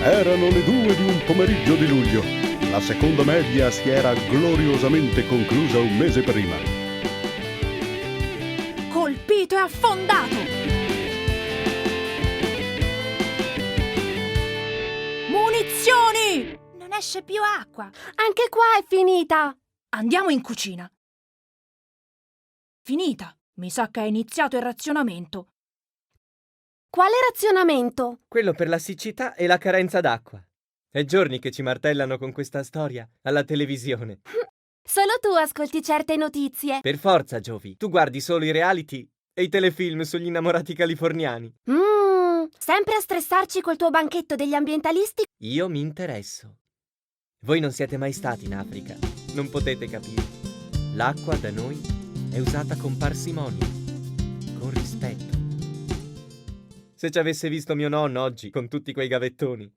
Erano le 2 di un pomeriggio di luglio. La seconda media si era gloriosamente conclusa un mese prima. Colpito e affondato! Munizioni! Non esce più acqua. Anche qua è finita. Andiamo in cucina. Finita. Mi sa che è iniziato il razionamento. Quale razionamento? Quello per la siccità e la carenza d'acqua. È giorni che ci martellano con questa storia alla televisione. Solo tu ascolti certe notizie. Per forza, Giovi, tu guardi solo i reality e i telefilm sugli innamorati californiani. Sempre a stressarci col tuo banchetto degli ambientalisti? Io mi interesso. Voi non siete mai stati in Africa, non potete capire. L'acqua da noi è usata con parsimonia, con rispetto. Se ci avesse visto mio nonno oggi con tutti quei gavettoni,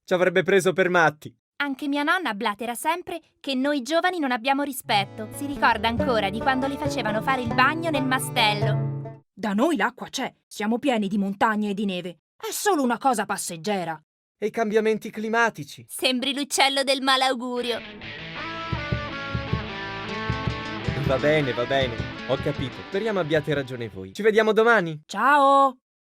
ci avrebbe preso per matti. Anche mia nonna blatera sempre che noi giovani non abbiamo rispetto. Si ricorda ancora di quando le facevano fare il bagno nel mastello. Da noi l'acqua c'è. Siamo pieni di montagne e di neve. È solo una cosa passeggera. E i cambiamenti climatici. Sembri l'uccello del malaugurio. Va bene, ho capito. Speriamo abbiate ragione voi. Ci vediamo domani. Ciao!